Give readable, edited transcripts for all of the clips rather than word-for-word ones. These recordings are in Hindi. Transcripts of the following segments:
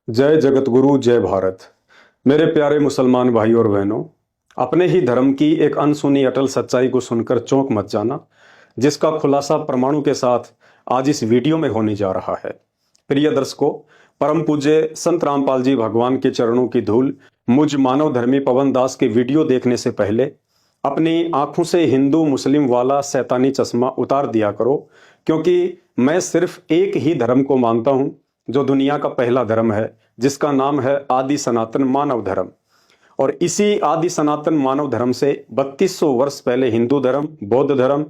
जय जगत गुरु जय भारत। मेरे प्यारे मुसलमान भाई और बहनों, अपने ही धर्म की एक अनसुनी अटल सच्चाई को सुनकर चौंक मच जाना, जिसका खुलासा परमाणु के साथ आज इस वीडियो में होने जा रहा है। प्रिय दर्शकों, परम पूज्य संत रामपाल जी भगवान के चरणों की धूल मुझ मानव धर्मी पवन दास के वीडियो देखने से पहले अपनी आंखों से हिंदू मुस्लिम वाला शैतानी चश्मा उतार दिया करो, क्योंकि मैं सिर्फ एक ही धर्म को मानता हूं जो दुनिया का पहला धर्म है, जिसका नाम है आदि सनातन मानव धर्म। और इसी आदि सनातन मानव धर्म से 3200 वर्ष पहले हिंदू धर्म, बौद्ध धर्म,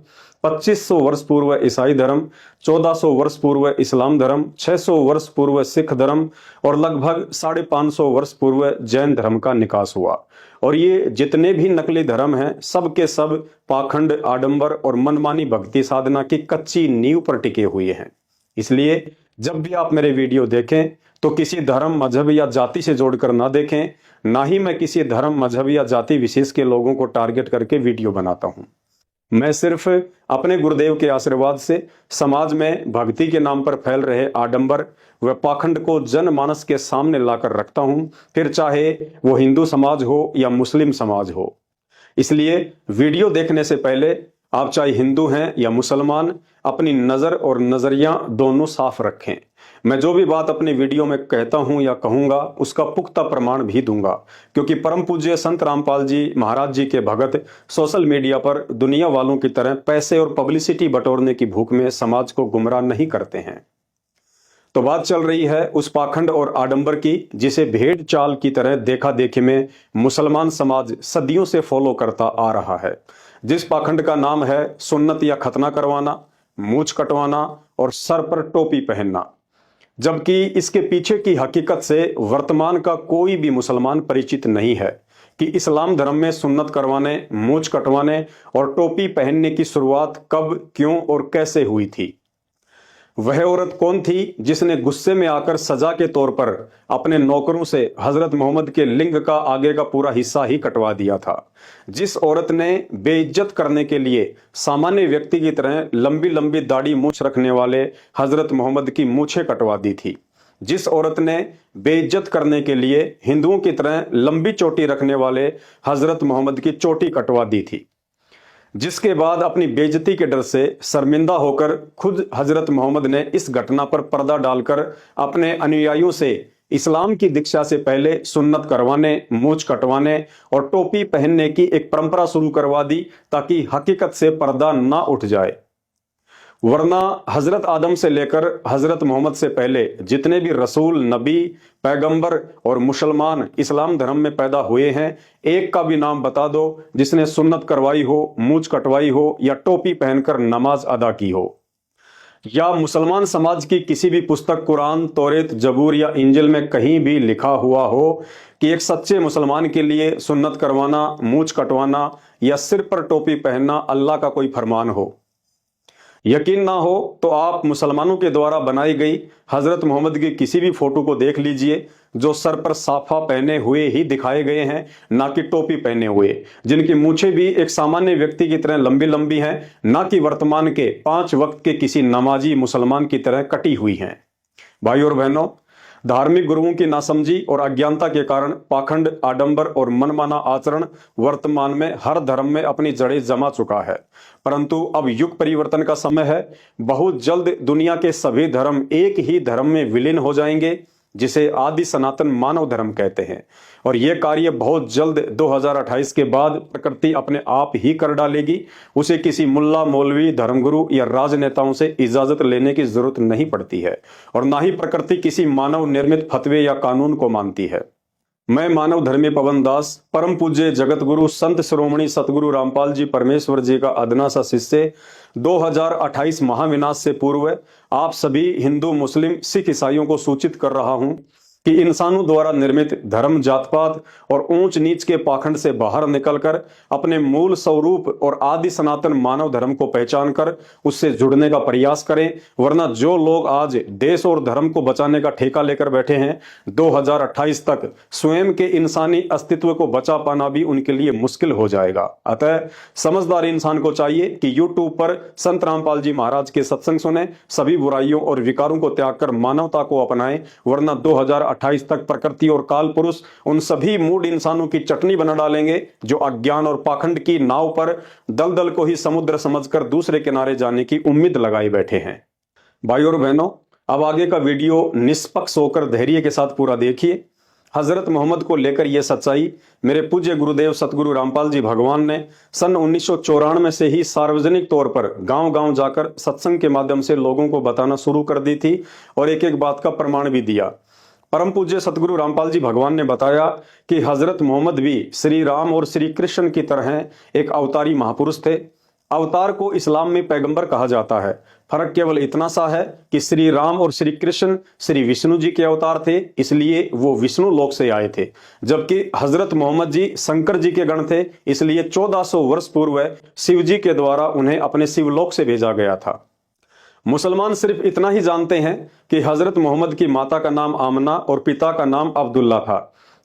2500 वर्ष पूर्व ईसाई धर्म, 1400 वर्ष पूर्व इस्लाम धर्म, 600 वर्ष पूर्व सिख धर्म और लगभग 550 वर्ष पूर्व जैन धर्म का निकास हुआ। और ये जितने भी नकली धर्म हैं, सब के सब पाखंड, आडंबर और मनमानी भक्ति साधना की कच्ची नींव पर टिके हुए हैं। इसलिए जब भी आप मेरे वीडियो देखें तो किसी धर्म, मजहब या जाति से जोड़कर ना देखें। ना ही मैं किसी धर्म, मजहब या जाति विशेष के लोगों को टारगेट करके वीडियो बनाता हूं। मैं सिर्फ अपने गुरुदेव के आशीर्वाद से समाज में भक्ति के नाम पर फैल रहे आडंबर व पाखंड को जनमानस के सामने लाकर रखता हूं, फिर चाहे वो हिंदू समाज हो या मुस्लिम समाज हो। इसलिए वीडियो देखने से पहले आप चाहे हिंदू हैं या मुसलमान, अपनी नजर और नजरिया दोनों साफ रखें। मैं जो भी बात अपने वीडियो में कहता हूं या कहूंगा, उसका पुख्ता प्रमाण भी दूंगा, क्योंकि परम पूज्य संत रामपाल जी महाराज जी के भगत सोशल मीडिया पर दुनिया वालों की तरह पैसे और पब्लिसिटी बटोरने की भूख में समाज को गुमराह नहीं करते हैं। तो बात चल रही है उस पाखंड और आडंबर की, जिसे भेड़ चाल की तरह देखा देखी में मुसलमान समाज सदियों से फॉलो करता आ रहा है। जिस पाखंड का नाम है सुन्नत या खतना करवाना, मूछ कटवाना और सर पर टोपी पहनना, जबकि इसके पीछे की हकीकत से वर्तमान का कोई भी मुसलमान परिचित नहीं है कि इस्लाम धर्म में सुन्नत करवाने, मूछ कटवाने और टोपी पहनने की शुरुआत कब, क्यों और कैसे हुई थी। वह औरत कौन थी जिसने गुस्से में आकर सजा के तौर पर अपने नौकरों से हजरत मोहम्मद के लिंग का आगे का पूरा हिस्सा ही कटवा दिया था। जिस औरत ने बेइज्जत करने के लिए सामान्य व्यक्ति की तरह लंबी लंबी दाढ़ी मूछ रखने वाले हजरत मोहम्मद की मूछें कटवा दी थी। जिस औरत ने बेइज्जत करने के लिए हिंदुओं की तरह लंबी चोटी रखने वाले हजरत मोहम्मद की चोटी कटवा दी थी। जिसके बाद अपनी बेइज्जती के डर से शर्मिंदा होकर खुद हजरत मोहम्मद ने इस घटना पर पर्दा डालकर अपने अनुयायियों से इस्लाम की दीक्षा से पहले सुन्नत करवाने, मूछ कटवाने और टोपी पहनने की एक परंपरा शुरू करवा दी, ताकि हकीकत से पर्दा ना उठ जाए। वरना हजरत आदम से लेकर हजरत मोहम्मद से पहले जितने भी रसूल, नबी, पैगंबर और मुसलमान इस्लाम धर्म में पैदा हुए हैं, एक का भी नाम बता दो जिसने सुन्नत करवाई हो, मूछ कटवाई हो या टोपी पहनकर नमाज अदा की हो। या मुसलमान समाज की किसी भी पुस्तक, कुरान, तौरेत, जबूर या इंजिल में कहीं भी लिखा हुआ हो कि एक सच्चे मुसलमान के लिए सुन्नत करवाना, मूछ कटवाना या सिर पर टोपी पहनना अल्लाह का कोई फरमान हो। यकीन ना हो तो आप मुसलमानों के द्वारा बनाई गई हजरत मोहम्मद की किसी भी फोटो को देख लीजिए, जो सर पर साफा पहने हुए ही दिखाए गए हैं, ना कि टोपी पहने हुए, जिनकी मूछें भी एक सामान्य व्यक्ति की तरह लंबी लंबी हैं, ना कि वर्तमान के 5 वक्त के किसी नमाजी मुसलमान की तरह कटी हुई हैं। भाई और बहनों, धार्मिक गुरुओं की नासमझी और अज्ञानता के कारण पाखंड, आडंबर और मनमाना आचरण वर्तमान में हर धर्म में अपनी जड़ें जमा चुका है। परंतु अब युग परिवर्तन का समय है। बहुत जल्द दुनिया के सभी धर्म एक ही धर्म में विलीन हो जाएंगे, जिसे आदि सनातन मानव धर्म कहते हैं। और यह कार्य बहुत जल्द 2028 के बाद प्रकृति अपने आप ही कर डालेगी। उसे किसी मुल्ला, मौलवी, धर्मगुरु या राजनेताओं से इजाजत लेने की जरूरत नहीं पड़ती है, और ना ही प्रकृति किसी मानव निर्मित फतवे या कानून को मानती है। मैं मानव धर्मी पवन दास, परम पूज्य जगत गुरु संत शिरोमणि सतगुरु रामपाल जी परमेश्वर जी का अदना सा शिष्य, 2028 महाविनाश से पूर्व आप सभी हिंदू, मुस्लिम, सिख, ईसाइयों को सूचित कर रहा हूं कि इंसानों द्वारा निर्मित धर्म, जात पात और ऊंच नीच के पाखंड से बाहर निकलकर अपने मूल स्वरूप और आदि सनातन मानव धर्म को पहचान कर उससे जुड़ने का प्रयास करें। वरना जो लोग आज देश और धर्म को बचाने का ठेका लेकर बैठे हैं, 2028 तक स्वयं के इंसानी अस्तित्व को बचा पाना भी उनके लिए मुश्किल हो जाएगा। अतः समझदार इंसान को चाहिए कि यूट्यूब पर संत रामपाल जी महाराज के सत्संग सुने, सभी बुराइयों और विकारों को त्याग कर मानवता को अपनाएं, वरना 2028 2028 तक प्रकृति और काल पुरुष उन सभी मूढ़ इंसानों की चटनी बना डालेंगे जो अज्ञान और पाखंड की नाव पर दलदल को ही समुद्र समझकर दूसरे किनारे जाने की उम्मीद लगाए बैठे हैं। भाइयों और बहनों, अब आगे का वीडियो निष्पक्ष होकर धैर्य के साथ पूरा देखिए। हजरत मोहम्मद को लेकर यह सच्चाई मेरे पूज्य गुरुदेव सतगुरु रामपाल जी भगवान ने सन 1994 से ही सार्वजनिक तौर पर गांव-गांव जाकर सत्संग के माध्यम से लोगों को बताना शुरू कर दी थी और एक एक बात का प्रमाण भी दिया। परम पूज्य सतगुरु रामपाल जी भगवान ने बताया कि हजरत मोहम्मद भी श्री राम और श्री कृष्ण की तरह एक अवतारी महापुरुष थे। अवतार को इस्लाम में पैगंबर कहा जाता है। फर्क केवल इतना सा है कि श्री राम और श्री कृष्ण श्री विष्णु जी के अवतार थे, इसलिए वो विष्णु लोक से आए थे, जबकि हजरत मोहम्मद जी शंकर जी के गण थे, इसलिए 1400 वर्ष पूर्व शिव जी के द्वारा उन्हें अपने शिवलोक से भेजा गया था। मुसलमान सिर्फ इतना ही जानते हैं कि हजरत मोहम्मद की माता का नाम आमना और पिता का नाम अब्दुल्ला था,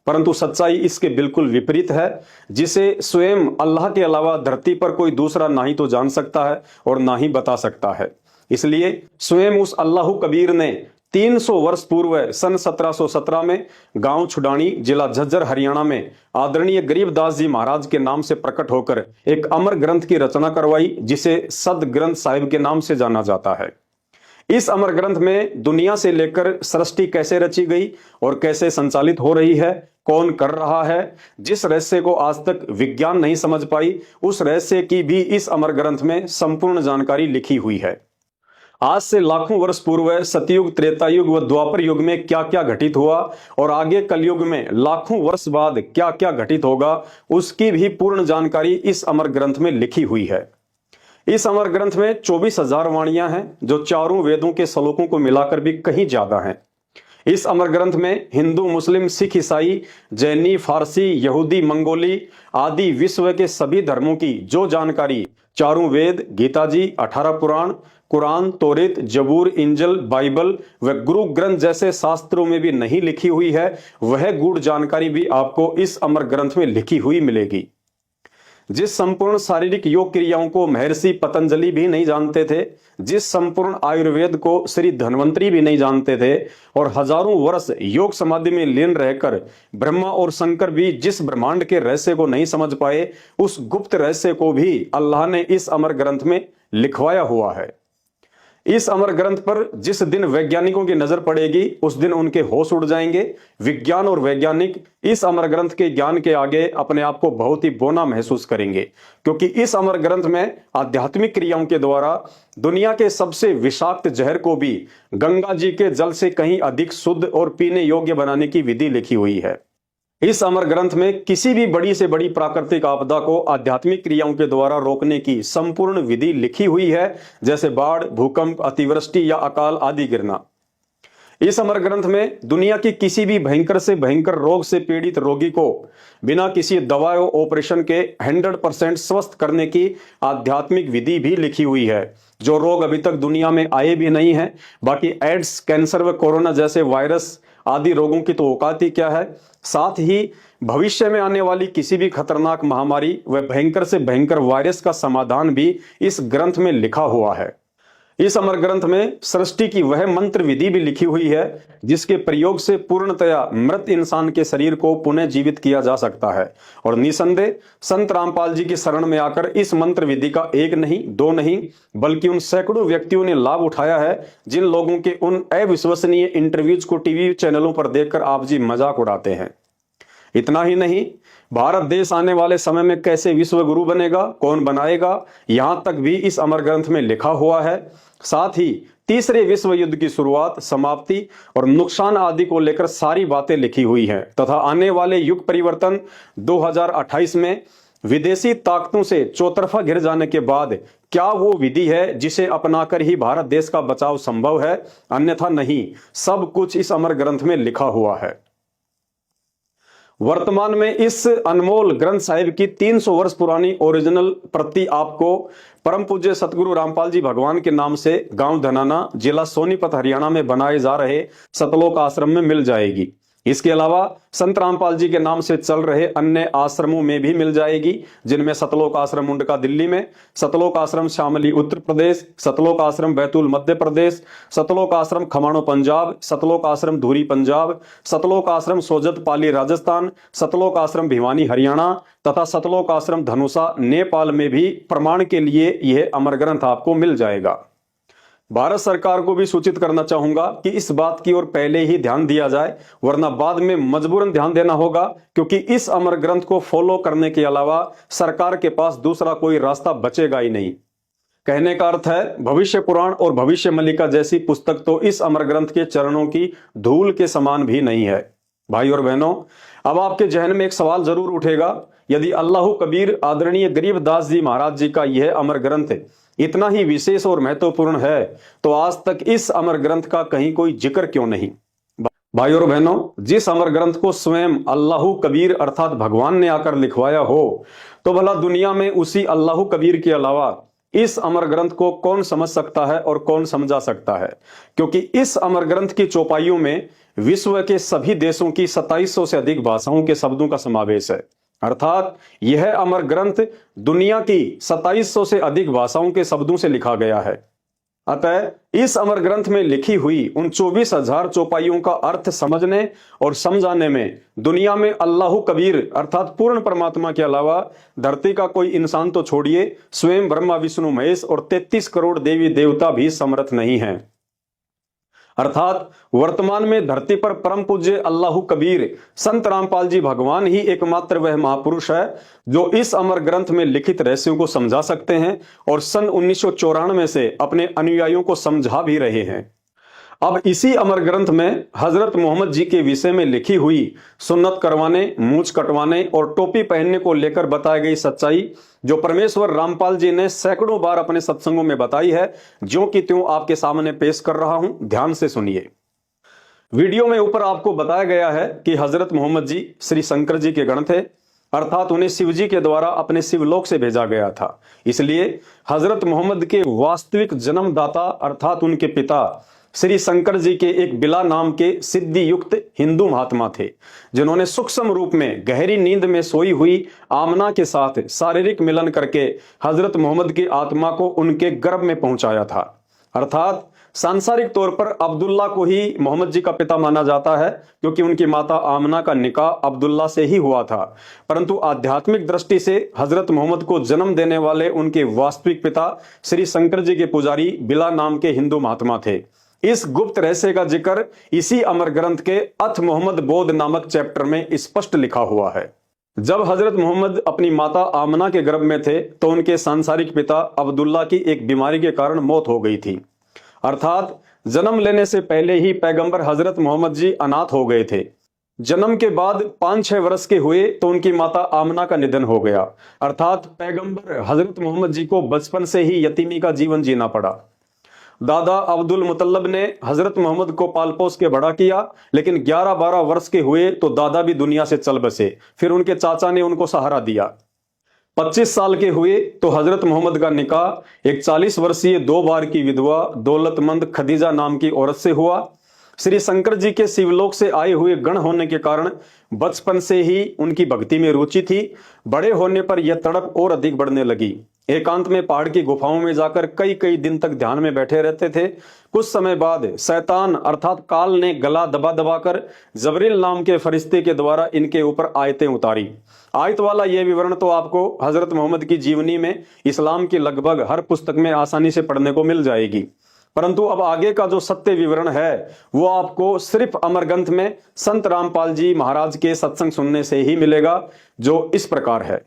परंतु सच्चाई इसके बिल्कुल विपरीत है, जिसे स्वयं अल्लाह के अलावा धरती पर कोई दूसरा ना ही तो जान सकता है और ना ही बता सकता है। इसलिए स्वयं उस अल्लाह कबीर ने 300 वर्ष पूर्व सन 1717 में गांव छुडानी जिला झज्जर हरियाणा में आदरणीय गरीबदास जी महाराज के नाम से प्रकट होकर एक अमर ग्रंथ की रचना करवाई, जिसे सद ग्रंथ साहिब के नाम से जाना जाता है। इस अमर ग्रंथ में दुनिया से लेकर सृष्टि कैसे रची गई और कैसे संचालित हो रही है, कौन कर रहा है, जिस रहस्य को आज तक विज्ञान नहीं समझ पाई, उस रहस्य की भी इस अमर ग्रंथ में संपूर्ण जानकारी लिखी हुई है। आज से लाखों वर्ष पूर्व सतयुग, त्रेता युग व द्वापर युग में क्या क्या घटित हुआ और आगे कलयुग में लाखों वर्ष बाद क्या क्या घटित होगा, उसकी भी पूर्ण जानकारी इस अमर ग्रंथ में लिखी हुई है। इस अमर ग्रंथ में 24,000 वाणियां हैं, जो चारों वेदों के श्लोकों को मिलाकर भी कहीं ज्यादा हैं। इस अमर ग्रंथ में हिंदू, मुस्लिम, सिख, ईसाई, जैनी, फारसी, यहूदी, मंगोली आदि विश्व के सभी धर्मों की जो जानकारी चारों वेद, गीता जी, 18 पुराण, कुरान, तौरेत, जबूर, इंजल, बाइबल व गुरु ग्रंथ जैसे शास्त्रों में भी नहीं लिखी हुई है, वह गूढ़ जानकारी भी आपको इस अमर ग्रंथ में लिखी हुई मिलेगी। जिस संपूर्ण शारीरिक योग क्रियाओं को महर्षि पतंजलि भी नहीं जानते थे, जिस संपूर्ण आयुर्वेद को श्री धन्वंतरी भी नहीं जानते थे और हजारों वर्ष योग समाधि में लीन रहकर ब्रह्मा और शंकर भी जिस ब्रह्मांड के रहस्य को नहीं समझ पाए, उस गुप्त रहस्य को भी अल्लाह ने इस अमर ग्रंथ में लिखवाया हुआ है। इस अमर ग्रंथ पर जिस दिन वैज्ञानिकों की नजर पड़ेगी, उस दिन उनके होश उड़ जाएंगे। विज्ञान और वैज्ञानिक इस अमर ग्रंथ के ज्ञान के आगे अपने आप को बहुत ही बौना महसूस करेंगे, क्योंकि इस अमर ग्रंथ में आध्यात्मिक क्रियाओं के द्वारा दुनिया के सबसे विषाक्त जहर को भी गंगा जी के जल से कहीं अधिक शुद्ध और पीने योग्य बनाने की विधि लिखी हुई है। इस अमर ग्रंथ में किसी भी बड़ी से बड़ी प्राकृतिक आपदा को आध्यात्मिक क्रियाओं के द्वारा रोकने की संपूर्ण विधि लिखी हुई है, जैसे बाढ़, भूकंप, अतिवृष्टि या अकाल आदि गिरना। इस अमर ग्रंथ में दुनिया की किसी भी भयंकर से भयंकर रोग से पीड़ित रोगी को बिना किसी दवा और ऑपरेशन के 100% स्वस्थ करने की आध्यात्मिक विधि भी लिखी हुई है, जो रोग अभी तक दुनिया में आए भी नहीं है। बाकी एड्स, कैंसर व कोरोना जैसे वायरस आदि रोगों की तो औकात ही क्या है। साथ ही भविष्य में आने वाली किसी भी खतरनाक महामारी व भयंकर से भयंकर वायरस का समाधान भी इस ग्रंथ में लिखा हुआ है। इस अमर ग्रंथ में सृष्टि की वह मंत्र विधि भी लिखी हुई है, जिसके प्रयोग से पूर्णतया मृत इंसान के शरीर को पुनः जीवित किया जा सकता है। और निसंदेह संत रामपाल जी की शरण में आकर इस मंत्र विधि का एक नहीं, दो नहीं, बल्कि उन सैकड़ों व्यक्तियों ने लाभ उठाया है, जिन लोगों के उन अविश्वसनीय इंटरव्यूज को टीवी चैनलों पर देखकर आप जी मजाक उड़ाते हैं। इतना ही नहीं, भारत देश आने वाले समय में कैसे विश्व गुरु बनेगा, कौन बनाएगा, यहां तक भी इस अमर ग्रंथ में लिखा हुआ है। साथ ही तीसरे विश्व युद्ध की शुरुआत, समाप्ति और नुकसान आदि को लेकर सारी बातें लिखी हुई हैं तथा आने वाले युग परिवर्तन 2028 में विदेशी ताकतों से चौतरफा घिर जाने के बाद क्या वो विधि है जिसे अपनाकर ही भारत देश का बचाव संभव है, अन्यथा नहीं। सब कुछ इस अमर ग्रंथ में लिखा हुआ है। वर्तमान में इस अनमोल ग्रंथ साहिब की 300 वर्ष पुरानी ओरिजिनल प्रति आपको परम पूज्य सतगुरु रामपाल जी भगवान के नाम से गांव धनाना, जिला सोनीपत, हरियाणा में बनाए जा रहे सतलोक आश्रम में मिल जाएगी। इसके अलावा संत रामपाल जी के नाम से चल रहे अन्य आश्रमों में भी मिल जाएगी, जिनमें सतलोक आश्रम मुंडका दिल्ली में, सतलोक आश्रम शामली उत्तर प्रदेश, सतलोक आश्रम बैतूल मध्य प्रदेश, सतलोक आश्रम खमाणो पंजाब, सतलोक आश्रम धुरी पंजाब, सतलोक आश्रम सोजत पाली राजस्थान, सतलोक आश्रम भिवानी हरियाणा तथा सतलोक आश्रम धनुषा नेपाल में भी प्रमाण के लिए यह अमर ग्रंथ आपको मिल जाएगा। भारत सरकार को भी सूचित करना चाहूंगा कि इस बात की ओर पहले ही ध्यान दिया जाए, वरना बाद में मजबूरन ध्यान देना होगा, क्योंकि इस अमर ग्रंथ को फॉलो करने के अलावा सरकार के पास दूसरा कोई रास्ता बचेगा ही नहीं। कहने का अर्थ है, भविष्य पुराण और भविष्य मल्लिका जैसी पुस्तक तो इस अमर ग्रंथ के चरणों की धूल के समान भी नहीं है। भाई और बहनों, अब आपके जहन में एक सवाल जरूर उठेगा, यदि अल्लाह कबीर आदरणीय गरीबदास जी महाराज जी का यह अमर ग्रंथ इतना ही विशेष और महत्वपूर्ण है, तो आज तक इस अमर ग्रंथ का कहीं कोई जिक्र क्यों नहीं। भाई और बहनों, जिस अमर ग्रंथ को स्वयं अल्लाह कबीर अर्थात भगवान ने आकर लिखवाया हो, तो भला दुनिया में उसी अल्लाह कबीर के अलावा इस अमर ग्रंथ को कौन समझ सकता है और कौन समझा सकता है, क्योंकि इस अमर ग्रंथ की चौपाइयों में विश्व के सभी देशों की 2700 से अधिक भाषाओं के शब्दों का समावेश है। अर्थात यह अमर ग्रंथ दुनिया की 2700 से अधिक भाषाओं के शब्दों से लिखा गया है। अतः इस अमर ग्रंथ में लिखी हुई उन 24,000 चौपाइयों का अर्थ समझने और समझाने में दुनिया में अल्लाह कबीर अर्थात पूर्ण परमात्मा के अलावा धरती का कोई इंसान तो छोड़िए, स्वयं ब्रह्मा विष्णु महेश और 33 करोड़ देवी देवता भी समर्थ नहीं है। अर्थात वर्तमान में धरती पर परम पूज्य अल्लाह कबीर संत रामपाल जी भगवान ही एकमात्र वह महापुरुष है जो इस अमर ग्रंथ में लिखित रहस्यों को समझा सकते हैं और सन 1994 से अपने अनुयायियों को समझा भी रहे हैं। अब इसी अमर ग्रंथ में हजरत मोहम्मद जी के विषय में लिखी हुई सुन्नत करवाने, मूछ कटवाने और टोपी पहनने को लेकर बताई गई सच्चाई, जो परमेश्वर रामपाल जी ने सैकड़ों बार अपने सत्संगों में बताई है, ज्यों की त्यों आपके सामने पेश कर रहा हूं, ध्यान से सुनिए। वीडियो में ऊपर आपको बताया गया है कि हजरत मोहम्मद जी श्री शंकर जी के गण थे, अर्थात उन्हें शिव जी के द्वारा अपने शिवलोक से भेजा गया था। इसलिए हजरत मोहम्मद के वास्तविक जन्मदाता अर्थात उनके पिता श्री शंकर जी के एक बिला नाम के सिद्धि युक्त हिंदू महात्मा थे, जिन्होंने सूक्ष्म रूप में गहरी नींद में सोई हुई आमना के साथ शारीरिक मिलन करके हजरत मोहम्मद की आत्मा को उनके गर्भ में पहुंचाया था। अर्थात सांसारिक तौर पर अब्दुल्ला को ही मोहम्मद जी का पिता माना जाता है, क्योंकि उनकी माता आमना का निकाह अब्दुल्ला से ही हुआ था, परंतु आध्यात्मिक दृष्टि से हजरत मोहम्मद को जन्म देने वाले उनके वास्तविक पिता श्री शंकर जी के पुजारी बिला नाम के हिंदू महात्मा थे। इस गुप्त रहस्य का जिक्र इसी अमर ग्रंथ के अथ मोहम्मद बोध नामक चैप्टर में स्पष्ट लिखा हुआ है। जब हजरत मोहम्मद अपनी माता आमना के गर्भ में थे तो उनके सांसारिक पिता अब्दुल्ला की एक बीमारी के कारण मौत हो गई थी। अर्थात जन्म लेने से पहले ही पैगंबर हजरत मोहम्मद जी अनाथ हो गए थे। जन्म के बाद 5-6 वर्ष के हुए तो उनकी माता आमना का निधन हो गया। अर्थात पैगंबर हजरत मोहम्मद जी को बचपन से ही यतीमी का जीवन जीना पड़ा। दादा अब्दुल मुतल्लब ने हजरत मोहम्मद को पाल पोस के बड़ा किया, लेकिन 11-12 वर्ष के हुए तो दादा भी दुनिया से चल बसे। फिर उनके चाचा ने उनको सहारा दिया। 25 साल के हुए तो हजरत मोहम्मद का निकाह एक 40 वर्षीय 2 बार की विधवा दौलतमंद खदीजा नाम की औरत से हुआ। श्री शंकर जी के शिवलोक से आए हुए गण होने के कारण बचपन से ही उनकी भक्ति में रुचि थी। बड़े होने पर यह तड़प और अधिक बढ़ने लगी। एकांत में पहाड़ की गुफाओं में जाकर कई कई दिन तक ध्यान में बैठे रहते थे। कुछ समय बाद शैतान अर्थात काल ने गला दबा दबाकर जबरील नाम के फरिश्ते के द्वारा इनके ऊपर आयतें उतारी। आयत वाला यह विवरण तो आपको हजरत मोहम्मद की जीवनी में इस्लाम की लगभग हर पुस्तक में आसानी से पढ़ने को मिल जाएगी, परंतु अब आगे का जो सत्य विवरण है वो आपको सिर्फ अमर ग्रंथ में संत रामपाल जी महाराज के सत्संग सुनने से ही मिलेगा, जो इस प्रकार है।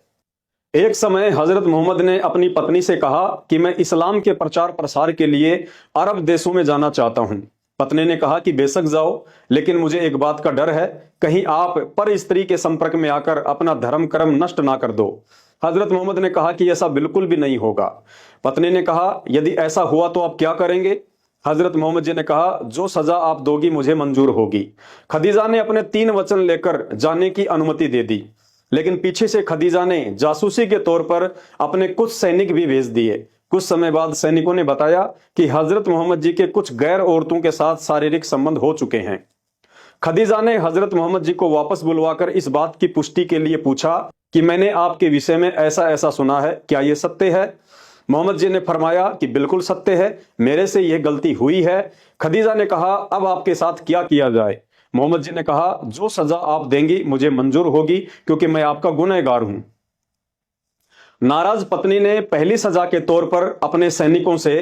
एक समय हजरत मोहम्मद ने अपनी पत्नी से कहा कि मैं इस्लाम के प्रचार प्रसार के लिए अरब देशों में जाना चाहता हूं। पत्नी ने कहा कि बेशक जाओ, लेकिन मुझे एक बात का डर है, कहीं आप पर स्त्री के संपर्क में आकर अपना धर्म कर्म नष्ट ना कर दो। हजरत मोहम्मद ने कहा कि ऐसा बिल्कुल भी नहीं होगा। पत्नी ने कहा, यदि ऐसा हुआ तो आप क्या करेंगे? हजरत मोहम्मद जी ने कहा, जो सजा आप दोगी मुझे मंजूर होगी। खदीजा ने अपने 3 वचन लेकर जाने की अनुमति दे दी, लेकिन पीछे से खदीजा ने जासूसी के तौर पर अपने कुछ सैनिक भी भेज दिए। कुछ समय बाद सैनिकों ने बताया कि हजरत मोहम्मद जी के कुछ गैर औरतों के साथ शारीरिक संबंध हो चुके हैं। खदीजा ने हजरत मोहम्मद जी को वापस बुलवाकर इस बात की पुष्टि के लिए पूछा कि मैंने आपके विषय में ऐसा ऐसा सुना है, क्या यह सत्य है? मोहम्मद जी ने फरमाया कि बिल्कुल सत्य है, मेरे से यह गलती हुई है। खदीजा ने कहा, अब आपके साथ क्या किया जाए? मोहम्मद जी ने कहा, जो सजा आप देंगी मुझे मंजूर होगी, क्योंकि मैं आपका गुनहगार हूं। नाराज पत्नी ने पहली सजा के तौर पर अपने सैनिकों से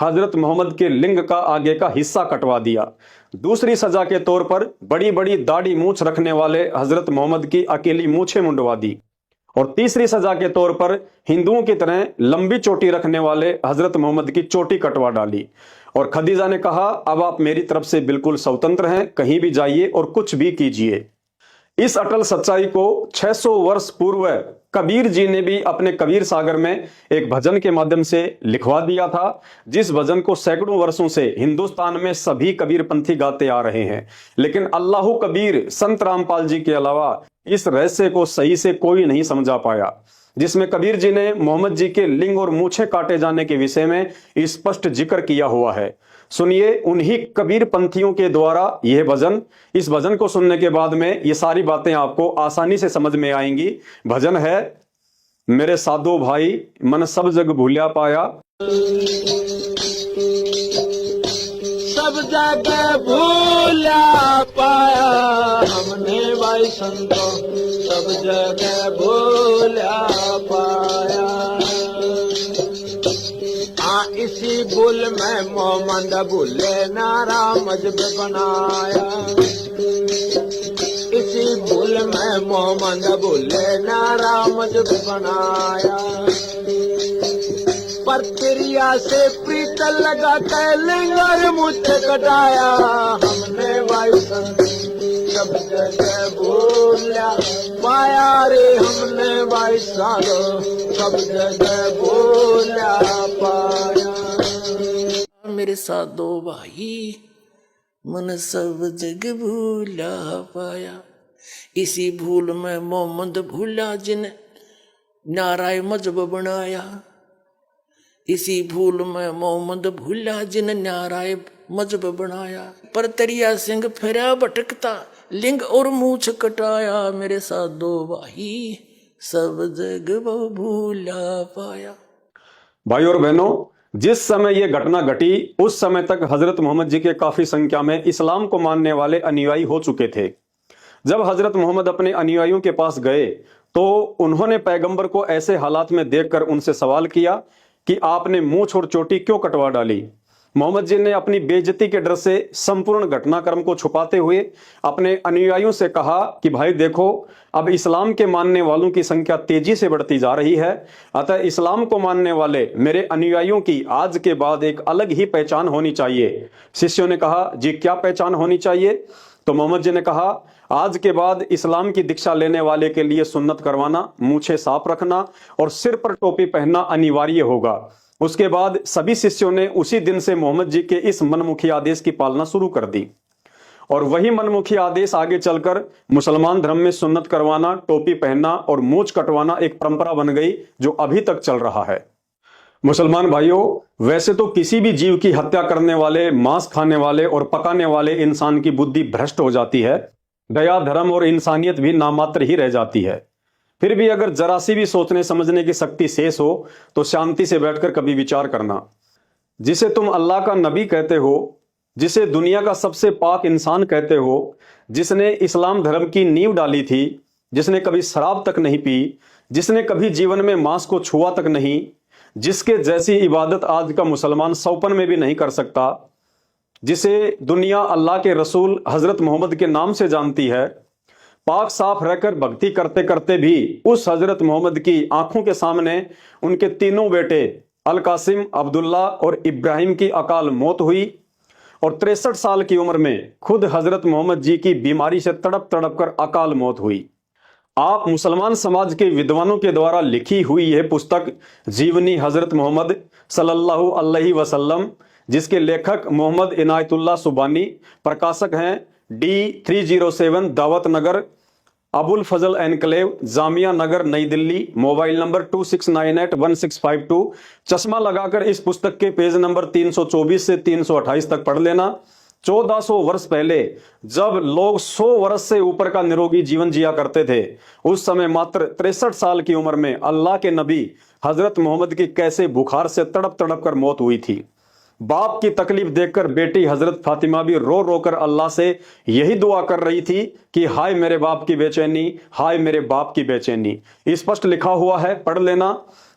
हजरत मोहम्मद के लिंग का आगे का हिस्सा कटवा दिया। दूसरी सजा के तौर पर बड़ी बड़ी दाढ़ी मूछ रखने वाले हजरत मोहम्मद की अकेली मूछें मुंडवा दी। और तीसरी सजा के तौर पर हिंदुओं की तरह लंबी चोटी रखने वाले हजरत मोहम्मद की चोटी कटवा डाली। और खदीजा ने कहा, अब आप मेरी तरफ से बिल्कुल स्वतंत्र हैं, कहीं भी जाइए और कुछ भी कीजिए। इस अटल सच्चाई को 600 वर्ष पूर्व कबीर जी ने भी अपने कबीर सागर में एक भजन के माध्यम से लिखवा दिया था, जिस भजन को सैकड़ों वर्षों से हिंदुस्तान में सभी कबीरपंथी गाते आ रहे हैं। लेकिन अल्लाह कबीर संत रामपाल जी के अलावा इस रहस्य को सही से कोई नहीं समझा पाया, जिसमें कबीर जी ने मोहम्मद जी के लिंग और मूछें काटे जाने के विषय में स्पष्ट जिक्र किया हुआ है। सुनिए उन्हीं कबीर पंथियों के द्वारा यह भजन। इस भजन को सुनने के बाद में ये सारी बातें आपको आसानी से समझ में आएंगी। भजन है, मेरे साधो भाई मन सब जग भूलिया पाया, सब जगह भूला पाया हमने भाई संतों, सब जगह भूला पाया। हाँ इसी भूल में मोहम्मद भूले नारा मजहब बनाया, इसी भूल में मोहम्मद भूले नारा मजहब बनाया। पर क्रिया से प्रीत लगा के लिंगर मुझे कटाया हमने भाई सब जगह भूला पाया रे, हमने भाई सालो सब जगह भूला पाया। मेरे साधो भाई मन सब जगह भूला पाया, इसी भूल में मोहम्मद भूला जिन नाराय मजहब बनाया, इसी भूल में मोहम्मद भूला जिन नाराय मजहब बनाया। पर तरिया सिंह फिरा भटकता लिंग और मूछ कटाया, मेरे साधो भाई सब जग भूला पाया। भाई और बहनों, जिस समय यह घटना घटी उस समय तक हजरत मोहम्मद जी के काफी संख्या में इस्लाम को मानने वाले अनुयायी हो चुके थे। जब हजरत मोहम्मद अपने अनुयायियों के पास गए तो उन्होंने पैगंबर को ऐसे हालात में देखकर उनसे सवाल किया कि आपने मूछ और चोटी क्यों कटवा डाली? मोहम्मद जी ने अपनी बेइज्जती के डर से संपूर्ण घटनाक्रम को छुपाते हुए अपने अनुयायियों से कहा कि भाई देखो, अब इस्लाम के मानने वालों की संख्या तेजी से बढ़ती जा रही है, अतः इस्लाम को मानने वाले मेरे अनुयायियों की आज के बाद एक अलग ही पहचान होनी चाहिए। शिष्यों ने कहा, जी क्या पहचान होनी चाहिए? तो मोहम्मद जी ने कहा, आज के बाद इस्लाम की दीक्षा लेने वाले के लिए सुन्नत करवाना, मूछें साफ रखना और सिर पर टोपी पहनना अनिवार्य होगा। उसके बाद सभी शिष्यों ने उसी दिन से मोहम्मद जी के इस मनमुखी आदेश की पालना शुरू कर दी और वही मनमुखी आदेश आगे चलकर मुसलमान धर्म में सुन्नत करवाना, टोपी पहनना और मूछ कटवाना एक परंपरा बन गई जो अभी तक चल रहा है। मुसलमान भाइयों, वैसे तो किसी भी जीव की हत्या करने वाले, मांस खाने वाले और पकाने वाले इंसान की बुद्धि भ्रष्ट हो जाती है, दया, धर्म और इंसानियत भी नामात्र ही रह जाती है। फिर भी अगर जरा सी भी सोचने समझने की शक्ति शेष हो तो शांति से बैठकर कभी विचार करना। जिसे तुम अल्लाह का नबी कहते हो, जिसे दुनिया का सबसे पाक इंसान कहते हो, जिसने इस्लाम धर्म की नींव डाली थी, जिसने कभी शराब तक नहीं पी, जिसने कभी जीवन में मांस को छुआ तक नहीं, जिसके जैसी इबादत आज का मुसलमान सौपन में भी नहीं कर सकता, जिसे दुनिया अल्लाह के रसूल हजरत मोहम्मद के नाम से जानती है, पाक साफ रहकर भक्ति करते करते भी उस हजरत मोहम्मद की आंखों के सामने उनके तीनों बेटे अल कासिम, अब्दुल्ला और इब्राहिम की अकाल मौत हुई और 63 साल की उम्र में खुद हजरत मोहम्मद जी की बीमारी से तड़प तड़प कर अकाल मौत हुई। आप मुसलमान समाज के विद्वानों के द्वारा लिखी हुई यह पुस्तक जीवनी हजरत मोहम्मद सल्लल्लाहु अलैहि वसल्लम, जिसके लेखक मोहम्मद इनायतुल्लाह सुबानी, प्रकाशक हैं D307 दावत नगर, अबुल फजल एनक्लेव, जामिया नगर, नई दिल्ली, मोबाइल नंबर 26981652। चश्मा लगाकर इस पुस्तक के पेज नंबर 324 से 328 तक पढ़ लेना। 1400 वर्ष पहले जब लोग 100 वर्ष से ऊपर का निरोगी जीवन जिया करते थे, उस समय मात्र 63 साल की उम्र में अल्लाह के नबी हजरत मोहम्मद की कैसे बुखार से तड़प तड़प कर मौत हुई थी। बाप की तकलीफ देखकर बेटी हजरत फातिमा भी रो रो कर अल्लाह से यही दुआ कर रही थी कि हाय मेरे बाप की बेचैनी, हाय मेरे बाप की बेचैनी। स्पष्ट लिखा हुआ है, पढ़ लेना।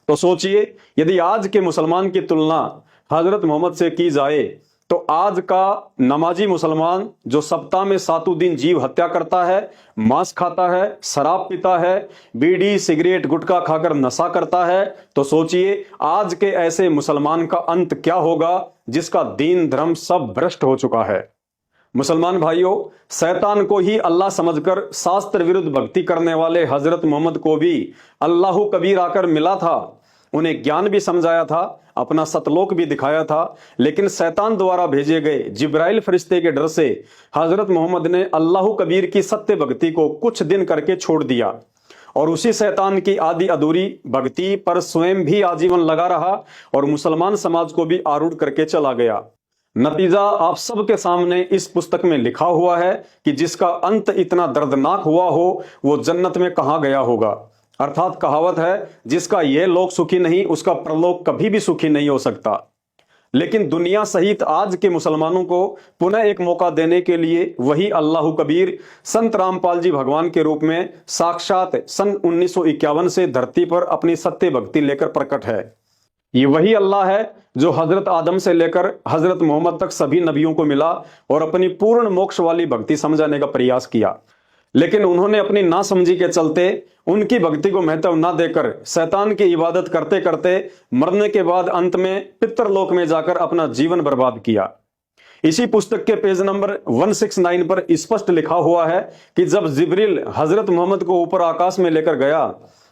तो सोचिए, यदि आज के मुसलमान की तुलना हजरत मोहम्मद से की जाए तो आज का नमाजी मुसलमान जो सप्ताह में 7 दिन जीव हत्या करता है, मांस खाता है, शराब पीता है, बीड़ी सिगरेट गुटखा खाकर नशा करता है, तो सोचिए आज के ऐसे मुसलमान का अंत क्या होगा जिसका दीन धर्म सब भ्रष्ट हो चुका है। मुसलमान भाइयों, शैतान को ही अल्लाह समझकर शास्त्र विरुद्ध भक्ति करने वाले हजरत मोहम्मद को भी अल्लाह कबीर आकर मिला था, उन्हें ज्ञान भी समझाया था, अपना सतलोक भी दिखाया था, लेकिन शैतान द्वारा भेजे गए जिब्राइल फरिश्ते के डर से हजरत मोहम्मद ने अल्लाह कबीर की सत्य भक्ति को कुछ दिन करके छोड़ दिया और उसी शैतान की आधी अधूरी भक्ति पर स्वयं भी आजीवन लगा रहा और मुसलमान समाज को भी आरूढ़ करके चला गया। नतीजा आप सबके सामने इस पुस्तक में लिखा हुआ है कि जिसका अंत इतना दर्दनाक हुआ हो वो जन्नत में कहां गया होगा। अर्थात कहावत है, जिसका यह लोक सुखी नहीं उसका परलोक कभी भी सुखी नहीं हो सकता। लेकिन दुनिया सहित आज के मुसलमानों को पुनः एक मौका देने के लिए वही अल्लाह कबीर संत रामपाल जी भगवान के रूप में साक्षात सन 1951 से धरती पर अपनी सत्य भक्ति लेकर प्रकट है। ये वही अल्लाह है जो हजरत आदम से लेकर हजरत मोहम्मद तक सभी नबियों को मिला और अपनी पूर्ण मोक्ष वाली भक्ति समझाने का प्रयास किया, लेकिन उन्होंने अपनी नासमझी के चलते उनकी भक्ति को महत्व न देकर शैतान की इबादत करते करते मरने के बाद अंत में पितरलोक में जाकर अपना जीवन बर्बाद किया। इसी पुस्तक के पेज नंबर 169 पर स्पष्ट लिखा हुआ है कि जब जिब्रील हजरत मोहम्मद को ऊपर आकाश में लेकर गया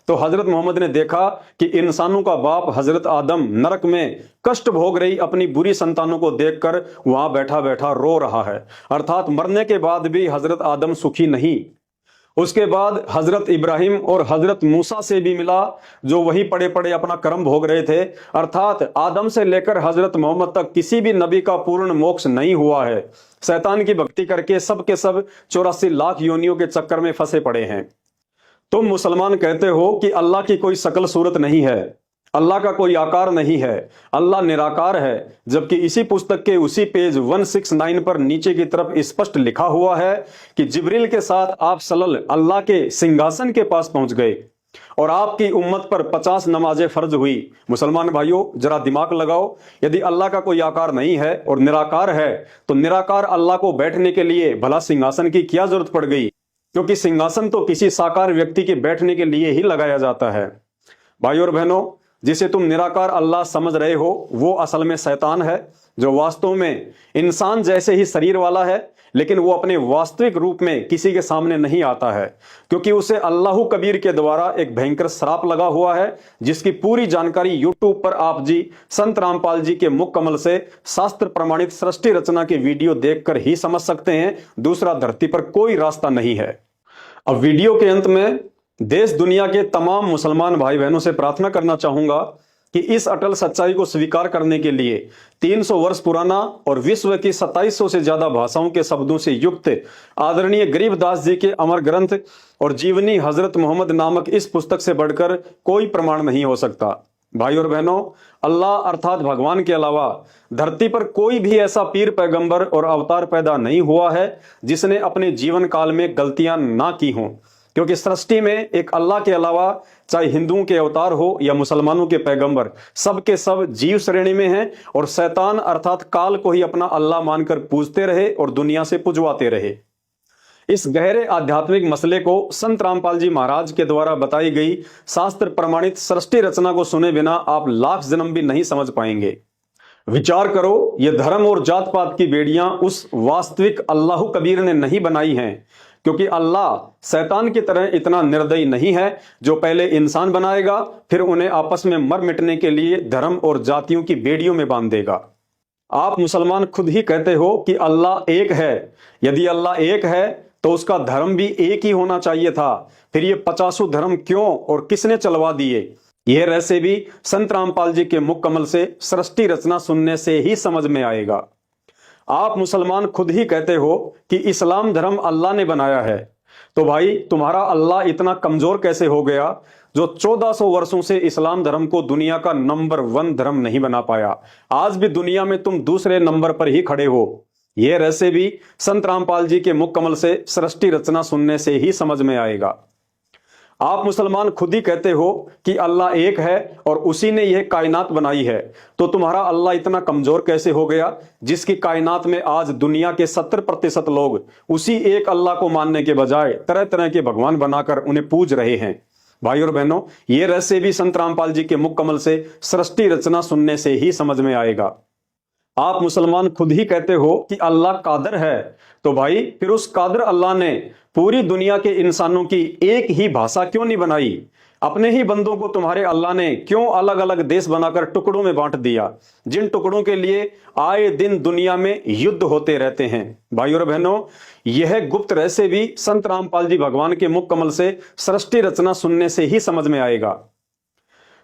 तो हजरत मोहम्मद ने देखा कि इंसानों का बाप हजरत आदम नरक में कष्ट भोग रही अपनी बुरी संतानों को देखकर वहां बैठा बैठा रो रहा है। अर्थात मरने के बाद भी हजरत आदम सुखी नहीं। उसके बाद हजरत इब्राहिम और हजरत मूसा से भी मिला जो वही पड़े पड़े अपना कर्म भोग रहे थे। अर्थात आदम से लेकर हजरत मोहम्मद तक किसी भी नबी का पूर्ण मोक्ष नहीं हुआ है। शैतान की भक्ति करके सब के सब 84 लाख योनियों के चक्कर में फंसे पड़े हैं। तुम मुसलमान कहते हो कि अल्लाह की कोई शकल सूरत नहीं है, अल्लाह का कोई आकार नहीं है, अल्लाह निराकार है, जबकि इसी पुस्तक के उसी पेज 169 पर नीचे की तरफ स्पष्ट लिखा हुआ है कि जिब्रील के साथ आप सल्लल्लाहु अल्लाह के सिंहासन के पास पहुंच गए और आपकी उम्मत पर 50 नमाजें फर्ज हुई। मुसलमान भाइयों, जरा दिमाग लगाओ, यदि अल्लाह का कोई आकार नहीं है और निराकार है तो निराकार अल्लाह को बैठने के लिए भला सिंहासन की क्या जरूरत पड़ गई? क्योंकि सिंहासन तो किसी साकार व्यक्ति के बैठने के लिए ही लगाया जाता है। भाइयों और बहनों, जिसे तुम निराकार अल्लाह समझ रहे हो वो असल में शैतान है, जो वास्तव में इंसान जैसे ही शरीर वाला है, लेकिन वो अपने वास्तविक रूप में किसी के सामने नहीं आता है क्योंकि उसे अल्लाह कबीर के द्वारा एक भयंकर श्राप लगा हुआ है, जिसकी पूरी जानकारी यूट्यूब पर आप जी संत रामपाल जी के मुख कमल से शास्त्र प्रमाणित सृष्टि रचना के वीडियो देखकर ही समझ सकते हैं। दूसरा धरती पर कोई रास्ता नहीं है। अब वीडियो के अंत में देश दुनिया के तमाम मुसलमान भाई बहनों से प्रार्थना करना चाहूंगा कि इस अटल सच्चाई को स्वीकार करने के लिए 300 वर्ष पुराना और विश्व की 2700 से ज्यादा भाषाओं के शब्दों से युक्त आदरणीय गरीबदास जी के अमर ग्रंथ और जीवनी हजरत मोहम्मद नामक इस पुस्तक से बढ़कर कोई प्रमाण नहीं हो सकता। भाई और बहनों, अल्लाह अर्थात भगवान के अलावा धरती पर कोई भी ऐसा पीर पैगंबर और अवतार पैदा नहीं हुआ है जिसने अपने जीवन काल में गलतियां ना की हों, क्योंकि सृष्टि में एक अल्लाह के अलावा चाहे हिंदुओं के अवतार हो या मुसलमानों के पैगंबर, सब के सब जीव श्रेणी में हैं और शैतान अर्थात काल को ही अपना अल्लाह मानकर पूजते रहे और दुनिया से पुजवाते रहे। इस गहरे आध्यात्मिक मसले को संत रामपाल जी महाराज के द्वारा बताई गई शास्त्र प्रमाणित सृष्टि रचना को सुने बिना आप लाख जन्म भी नहीं समझ पाएंगे। विचार करो, ये धर्म और जात पात की बेड़ियां उस वास्तविक अल्लाह कबीर ने नहीं बनाई हैं, क्योंकि अल्लाह शैतान की तरह इतना निर्दयी नहीं है जो पहले इंसान बनाएगा फिर उन्हें आपस में मर मिटने के लिए धर्म और जातियों की बेड़ियों में बांध देगा। आप मुसलमान खुद ही कहते हो कि अल्लाह एक है। यदि अल्लाह एक है तो उसका धर्म भी एक ही होना चाहिए था, फिर ये 50 धर्म क्यों और किसने चलवा दिए? यह रहस्य भी संत रामपाल जी के मुख कमल से सृष्टि रचना सुनने से ही समझ में आएगा। आप मुसलमान खुद ही कहते हो कि इस्लाम धर्म अल्लाह ने बनाया है, तो भाई तुम्हारा अल्लाह इतना कमजोर कैसे हो गया जो 1400 वर्षों से इस्लाम धर्म को दुनिया का नंबर 1 धर्म नहीं बना पाया? आज भी दुनिया में तुम दूसरे नंबर पर ही खड़े हो। यह रहस्य भी संत रामपाल जी के मुख कमल से सृष्टि रचना सुनने से ही समझ में आएगा। आप मुसलमान खुद ही कहते हो कि अल्लाह एक है और उसी ने यह कायनात बनाई है, तो तुम्हारा अल्लाह इतना कमजोर कैसे हो गया जिसकी कायनात में आज दुनिया के 70% लोग उसी एक अल्लाह को मानने के बजाय तरह तरह के भगवान बनाकर उन्हें पूज रहे हैं। भाई और बहनों, ये रहस्य भी संत रामपाल जी के मुख कमल से सृष्टि रचना सुनने से ही समझ में आएगा। आप मुसलमान खुद ही कहते हो कि अल्लाह कादर है, तो भाई फिर उस कादर अल्लाह ने पूरी दुनिया के इंसानों की एक ही भाषा क्यों नहीं बनाई? अपने ही बंदों को तुम्हारे अल्लाह ने क्यों अलग अलग देश बनाकर टुकड़ों में बांट दिया, जिन टुकड़ों के लिए आए दिन दुनिया में युद्ध होते रहते हैं? भाई और बहनों, यह गुप्त रहस्य भी संत रामपाल जी भगवान के मुख कमल से सृष्टि रचना सुनने से ही समझ में आएगा।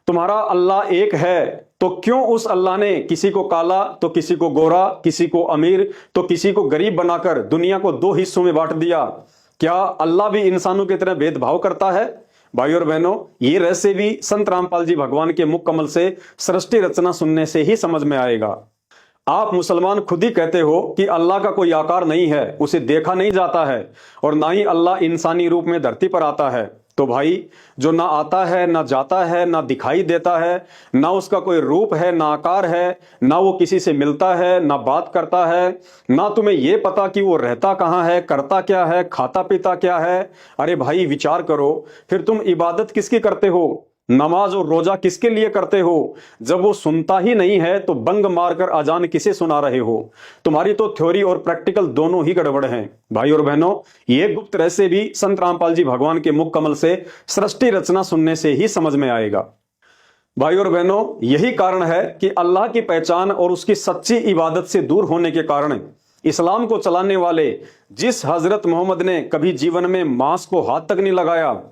तुम्हारा अल्लाह एक है, तो क्यों उस अल्लाह ने किसी को काला तो किसी को गोरा, किसी को अमीर तो किसी को गरीब बनाकर दुनिया को 2 हिस्सों में बांट दिया? क्या अल्लाह भी इंसानों की तरह भेदभाव करता है? भाई और बहनों, ये रहस्य भी संत रामपाल जी भगवान के मुख कमल से सृष्टि रचना सुनने से ही समझ में आएगा। आप मुसलमान खुद ही कहते हो कि अल्लाह का कोई आकार नहीं है, उसे देखा नहीं जाता है और ना ही अल्लाह इंसानी रूप में धरती पर आता है। तो भाई, जो ना आता है, ना जाता है, ना दिखाई देता है, ना उसका कोई रूप है, ना आकार है, ना वो किसी से मिलता है, ना बात करता है, ना तुम्हें ये पता कि वो रहता कहाँ है, करता क्या है, खाता पीता क्या है? अरे भाई विचार करो, फिर तुम इबादत किसकी करते हो? नमाज और रोजा किसके लिए करते हो? जब वो सुनता ही नहीं है तो बंग मारकर अजान किसे सुना रहे हो? तुम्हारी तो थ्योरी और प्रैक्टिकल दोनों ही गड़बड़ हैं। भाई और बहनों, ये गुप्त रहस्य भी संत रामपाल जी भगवान के मुख कमल से सृष्टि रचना सुनने से ही समझ में आएगा। भाई और बहनों, यही कारण है कि अल्लाह की पहचान और उसकी सच्ची इबादत से दूर होने के कारण इस्लाम को चलाने वाले जिस हजरत मोहम्मद ने कभी जीवन में मांस को हाथ तक नहीं लगाया,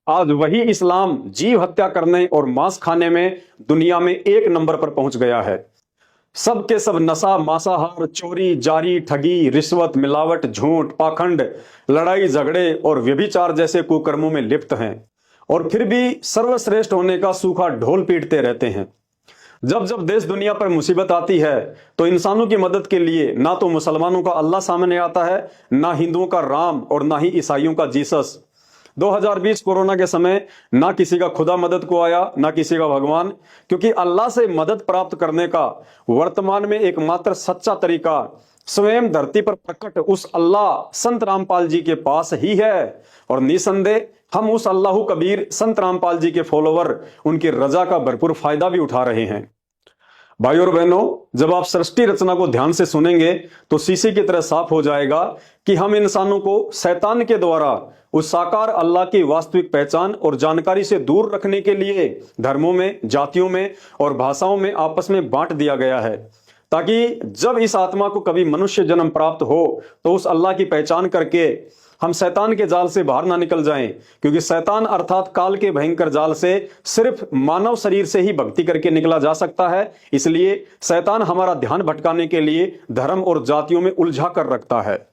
आज वही इस्लाम जीव हत्या करने और मांस खाने में दुनिया में 1 नंबर पर पहुंच गया है। सब के सब नशा, मांसाहार, चोरी, जारी, ठगी, रिश्वत, मिलावट, झूठ, पाखंड, लड़ाई झगड़े और व्यभिचार जैसे कुकर्मों में लिप्त हैं और फिर भी सर्वश्रेष्ठ होने का सूखा ढोल पीटते रहते हैं। जब जब देश दुनिया पर मुसीबत आती है तो इंसानों की मदद के लिए ना तो मुसलमानों का अल्लाह सामने आता है, ना हिंदुओं का राम और ना ही ईसाइयों का जीसस। 2020 कोरोना के समय ना किसी का खुदा मदद को आया, ना किसी का भगवान, क्योंकि अल्लाह से मदद प्राप्त करने का वर्तमान में एकमात्र सच्चा तरीका स्वयं धरती पर प्रकट उस अल्लाह संत रामपाल जी के पास ही है। और निसंदेह हम उस अल्लाह कबीर संत रामपाल जी के फॉलोवर उनकी रजा का भरपूर फायदा भी उठा रहे हैं। भाई और बहनों, जब आप सृष्टि रचना को ध्यान से सुनेंगे तो शीशे की तरह साफ हो जाएगा कि हम इंसानों को शैतान के द्वारा उस साकार अल्लाह की वास्तविक पहचान और जानकारी से दूर रखने के लिए धर्मों में, जातियों में और भाषाओं में आपस में बांट दिया गया है, ताकि जब इस आत्मा को कभी मनुष्य जन्म प्राप्त हो तो उस अल्लाह की पहचान करके हम शैतान के जाल से बाहर ना निकल जाएं, क्योंकि शैतान अर्थात काल के भयंकर जाल से सिर्फ मानव शरीर से ही भक्ति करके निकला जा सकता है। इसलिए शैतान हमारा ध्यान भटकाने के लिए धर्म और जातियों में उलझा कर रखता है।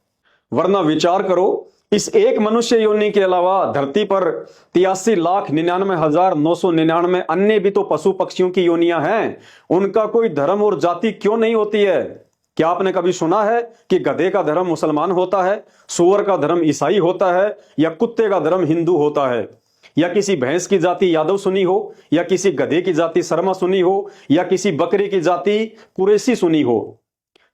वरना विचार करो, इस एक मनुष्य योनि के अलावा धरती पर 83,99,999 अन्य भी तो पशु पक्षियों की योनियां हैं। उनका कोई धर्म और जाति क्यों नहीं होती है? क्या आपने कभी सुना है कि गधे का धर्म मुसलमान होता है, सूअर का धर्म ईसाई होता है, या कुत्ते का धर्म हिंदू होता है, या किसी भैंस की जाति यादव सुनी हो, या किसी गधे की जाति शर्मा सुनी हो, या किसी बकरी की जाति कुरैशी सुनी हो?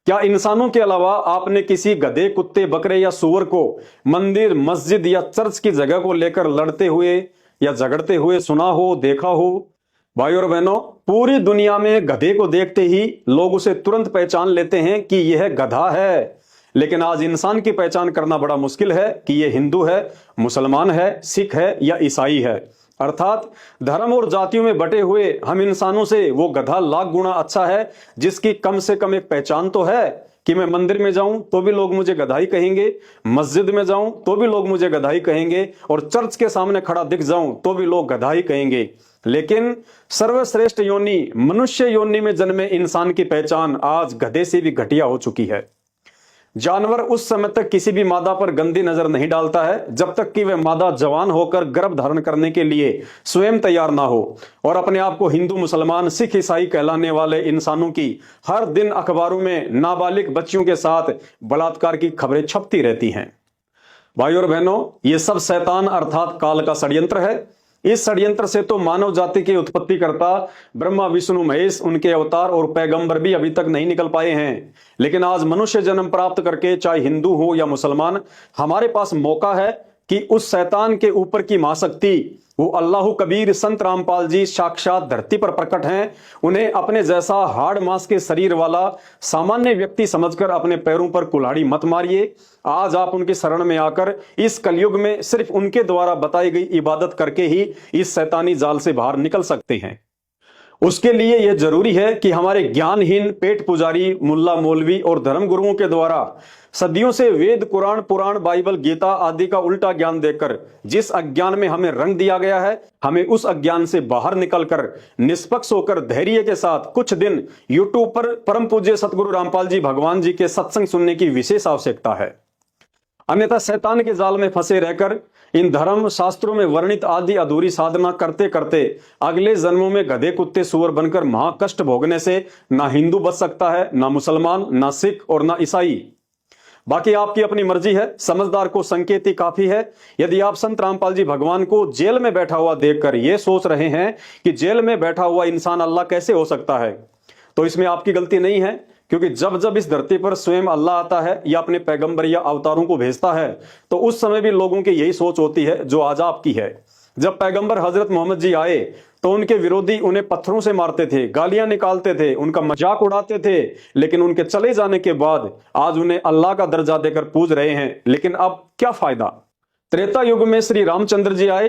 क्या इंसानों के अलावा आपने किसी गधे, कुत्ते, बकरे या सूअर को मंदिर, मस्जिद या चर्च की जगह को लेकर लड़ते हुए या झगड़ते हुए सुना हो, देखा हो? भाई और बहनों, पूरी दुनिया में गधे को देखते ही लोग उसे तुरंत पहचान लेते हैं कि यह गधा है। लेकिन आज इंसान की पहचान करना बड़ा मुश्किल है कि यह हिंदू है, मुसलमान है, सिख है या ईसाई है। अर्थात धर्म और जातियों में बटे हुए हम इंसानों से वो गधा लाख गुना अच्छा है जिसकी कम से कम एक पहचान तो है कि मैं मंदिर में जाऊं तो भी लोग मुझे गधा ही कहेंगे, मस्जिद में जाऊं तो भी लोग मुझे गधा ही कहेंगे, और चर्च के सामने खड़ा दिख जाऊं तो भी लोग गधा ही कहेंगे। लेकिन सर्वश्रेष्ठ योनि, मनुष्य योनि में जन्मे इंसान की पहचान आज गधे से भी घटिया हो चुकी है। जानवर उस समय तक किसी भी मादा पर गंदी नजर नहीं डालता है जब तक कि वह मादा जवान होकर गर्भ धारण करने के लिए स्वयं तैयार ना हो। और अपने आप को हिंदू, मुसलमान, सिख, ईसाई कहलाने वाले इंसानों की हर दिन अखबारों में नाबालिग बच्चियों के साथ बलात्कार की खबरें छपती रहती हैं। भाइयों और बहनों, यह सब शैतान अर्थात काल का षड्यंत्र है। इस षड्यंत्र से तो मानव जाति की उत्पत्ति करता ब्रह्मा, विष्णु, महेश, उनके अवतार और पैगंबर भी अभी तक नहीं निकल पाए हैं। लेकिन आज मनुष्य जन्म प्राप्त करके, चाहे हिंदू हो या मुसलमान, हमारे पास मौका है कि उस शैतान के ऊपर की महाशक्ति वो अल्लाह कबीर संत रामपाल जी साक्षात धरती पर प्रकट हैं। उन्हें अपने जैसा हाड़ मांस के शरीर वाला सामान्य व्यक्ति समझकर अपने पैरों पर कुल्हाड़ी मत मारिए। आज आप उनकी शरण में आकर इस कलयुग में सिर्फ उनके द्वारा बताई गई इबादत करके ही इस शैतानी जाल से बाहर निकल सकते हैं। उसके लिए यह जरूरी है कि हमारे ज्ञानहीन पेट पुजारी, मुल्ला, मौलवी और धर्म गुरुओं के द्वारा सदियों से वेद, कुरान, पुराण, बाइबल, गीता आदि का उल्टा ज्ञान देकर जिस अज्ञान में हमें रंग दिया गया है, हमें उस अज्ञान से बाहर निकलकर निष्पक्ष होकर धैर्य के साथ कुछ दिन यूट्यूब पर परम पूज्य सतगुरु रामपाल जी भगवान जी के सत्संग सुनने की विशेष आवश्यकता है। अन्यथा शैतान के जाल में फंसे रहकर इन धर्म शास्त्रों में वर्णित आदि अधूरी साधना करते करते अगले जन्मों में गधे, कुत्ते, सुअर बनकर महाकष्ट भोगने से ना हिंदू बच सकता है, ना मुसलमान, ना सिख और ना ईसाई। बाकी आपकी अपनी मर्जी है। समझदार को संकेत ही काफी है। यदि आप संत रामपाल जी भगवान को जेल में बैठा हुआ देखकर यह सोच रहे हैं कि जेल में बैठा हुआ इंसान अल्लाह कैसे हो सकता है, तो इसमें आपकी गलती नहीं है। क्योंकि जब जब इस धरती पर स्वयं अल्लाह आता है या अपने पैगंबर या अवतारों को भेजता है, तो उस समय भी लोगों की यही सोच होती है जो आज आपकी है। जब पैगंबर हजरत मोहम्मद जी आए तो उनके विरोधी उन्हें पत्थरों से मारते थे, गालियां निकालते थे, उनका मजाक उड़ाते थे। लेकिन उनके चले जाने के बाद आज उन्हें अल्लाह का दर्जा देकर पूज रहे हैं। लेकिन अब क्या फायदा? त्रेता युग में श्री रामचंद्र जी आए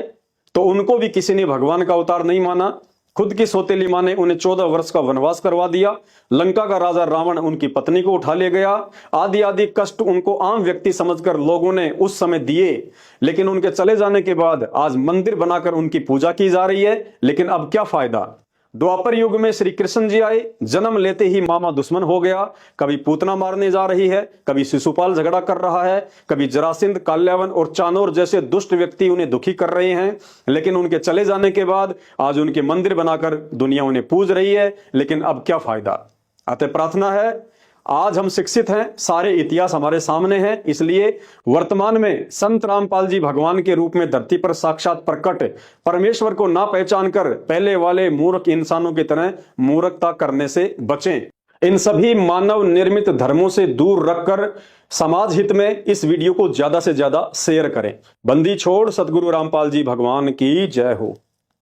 तो उनको भी किसी ने भगवान का अवतार नहीं माना। खुद की सौतेली मां ने उन्हें 14 वर्ष का वनवास करवा दिया। लंका का राजा रावण उनकी पत्नी को उठा ले गया। आदि आदि कष्ट उनको आम व्यक्ति समझकर लोगों ने उस समय दिए। लेकिन उनके चले जाने के बाद आज मंदिर बनाकर उनकी पूजा की जा रही है। लेकिन अब क्या फायदा? द्वापर युग में श्री कृष्ण जी आए, जन्म लेते ही मामा दुश्मन हो गया। कभी पूतना मारने जा रही है, कभी शिशुपाल झगड़ा कर रहा है, कभी जरासिंध, काल्यावन और चानोर जैसे दुष्ट व्यक्ति उन्हें दुखी कर रहे हैं। लेकिन उनके चले जाने के बाद आज उनके मंदिर बनाकर दुनिया उन्हें पूज रही है। लेकिन अब क्या फायदा? अतः प्रार्थना है, आज हम शिक्षित हैं, सारे इतिहास हमारे सामने हैं, इसलिए वर्तमान में संत रामपाल जी भगवान के रूप में धरती पर साक्षात प्रकट परमेश्वर को ना पहचान कर पहले वाले मूर्ख इंसानों की तरह मूर्खता करने से बचें। इन सभी मानव निर्मित धर्मों से दूर रखकर समाज हित में इस वीडियो को ज्यादा से ज्यादा शेयर करें। बंदी छोड़ सतगुरु रामपाल जी भगवान की जय हो।